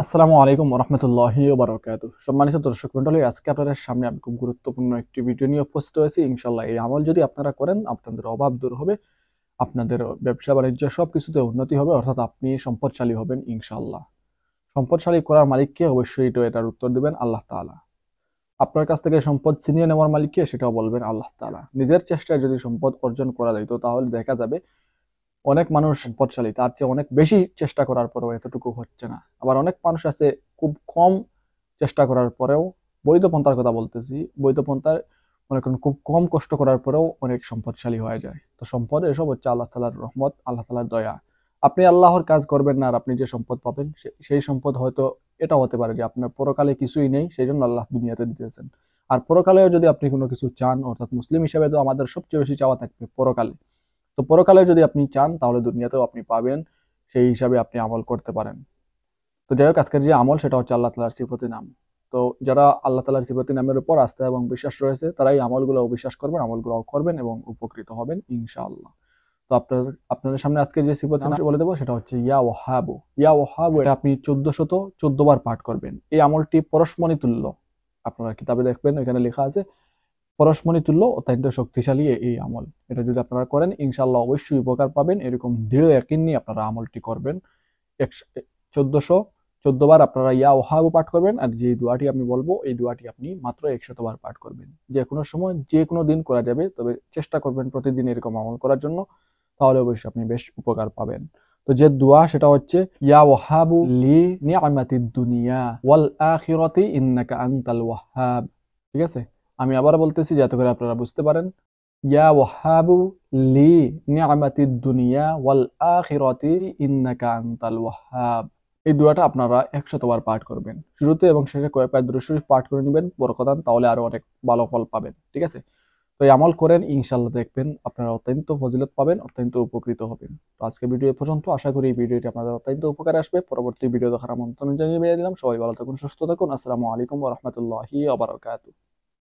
আসসালামু আলাইকুম রহমতুল্লাহি বারাকাতুহু। সম্মানিত দর্শক মণ্ডলী, আজকে আপনাদের সামনে আমি খুব গুরুত্বপূর্ণ একটি ভিডিও নিয়ে উপস্থিত হয়েছি। ইনশাল্লাহ এই আমল যদি আপনারা করেন, আপনাদের অভাব দূর হবে, আপনাদের ব্যবসা বাণিজ্য সবকিছুতে উন্নতি হবে, অর্থাৎ আপনি সম্পদশালী হবেন ইনশাল্লাহ। সম্পদশালী করার মালিককে অবশ্যই এটার উত্তর দিবেন আল্লাহ তাআলা। আপনার কাছ থেকে সম্পদ ছিনিয়ে নেওয়ার মালিককে সেটাও বলবেন আল্লাহ তাআলা। নিজের চেষ্টায় যদি সম্পদ অর্জন করা যায়, তো তাহলে দেখা যাবে অনেক মানুষ সম্পদশালী, তার চেয়ে অনেক বেশি চেষ্টা করার পরেও এতটুকু হচ্ছে না। আবার অনেক মানুষ আছে খুব কম চেষ্টা করার পরেও, বৈধ পন্থার কথা বলতেছি, বৈধ পন্থার মনে করেন খুব কম কষ্ট করার পরেও অনেক সম্পদশালী হয়ে যায়। তো সম্পদ এসব হচ্ছে আল্লাহ তাআলার রহমত, আল্লাহ তাআলার দয়া। আপনি আল্লাহর কাজ করবেন না আর আপনি যে সম্পদ পাবেন, সেই সম্পদ হয়তো এটা হতে পারে যে আপনার পরকালে কিছুই নেই, সেই জন্য আল্লাহ দুনিয়াতে দিতেছেন। আর পরকালেও যদি আপনি কোনো কিছু চান, অর্থাৎ মুসলিম হিসেবে তো আমাদের সবচেয়ে বেশি চাওয়া থাকবে পরকালে। তো পরকালে যদি আপনি চান তাহলে দুনিয়াতেও আপনি পাবেন, সেই হিসাবে আপনি আমল করতে পারেন। তো যাই হোক, আজকের যে আমল সেটা হচ্ছে আল্লাহ তাআলার সিফতি নাম। তো যারা আল্লাহ তাআলার সিফতি নামের উপর আস্থা এবং বিশ্বাস রয়েছে, তারা এই আমলগুলো বিশ্বাস করবেন, আমলগুলো করবেন এবং উপকৃত হবেন ইনশাআল্লাহ। তো আপনাদের সামনে আজকে যে সিফতি নাম বলে দেবো সেটা হচ্ছে ইয়া ওয়াহাবু। ইয়া ওয়াহাবু, এটা আপনি 1414 বার পাঠ করবেন। এই আমলটি পরশমণি তুল্য। আপনারা কিতাবে দেখবেন, এখানে লেখা আছে পরশমণি তুল্য, অত্যন্ত শক্তিশালী এই আমল। এটা যদি আপনারা করেন ইনশাআল্লাহ অবশ্যই উপকার পাবেন। এরকম দৃঢ় ইয়াকিন নিয়ে আপনারা আমলটি করবেন। 1414 বার আপনারা ইয়া ওয়াহাবু পাঠ করবেন, আর যে দোয়াটি আমি বলবো এই দোয়াটি আপনি মাত্র 100 বার পাঠ করবেন। যে কোনো সময় যে কোনো দিন করা যাবে, তবে চেষ্টা করবেন প্রতিদিন এরকম আমল করার জন্য, তাহলে অবশ্যই আপনি বেশ উপকার পাবেন। তো যে দোয়া সেটা হচ্ছে ইয়া ওয়াহাবু লি নি'মাতিদ দুনিয়া ওয়াল আখিরাতি ইন্নাকা আনতাল ওয়াহ্হাব। ঠিক আছে, আমি আবার বলতেছি যাতে করে আপনারা বুঝতে পারেন। ইয়া ওয়াহাবু লি নি'মাতিদ দুনিয়া ওয়াল আখিরাতি ইন্নাকা আনতাল ওয়াহ্হাব। এই দোয়াটা আপনারা 100 বার পাঠ করবেন। শুরুতে এবং শেষে কয়েকবার দুরূদ শরীফ পাঠ করে নেবেন বরকতান, তাহলে আরো অনেক ভালো ফল পাবেন। ঠিক আছে, তো এই আমল করেন, ইনশাল্লাহ দেখবেন আপনারা অত্যন্ত ফজিলত পাবেন, অত্যন্ত উপকৃত হবেন। তো আজকে ভিডিও পর্যন্ত। আশা করি এই ভিডিওটি আপনাদের অত্যন্ত উপকারে আসবে। পরবর্তী ভিডিও দেখার আমন্ত্রণ জানিয়ে দিলাম। সবাই ভালো থাকুন, সুস্থ থাকুন। আসসালামু আলাইকুম ওয়া রাহমাতুল্লাহি ওয়া বারাকাতুহু।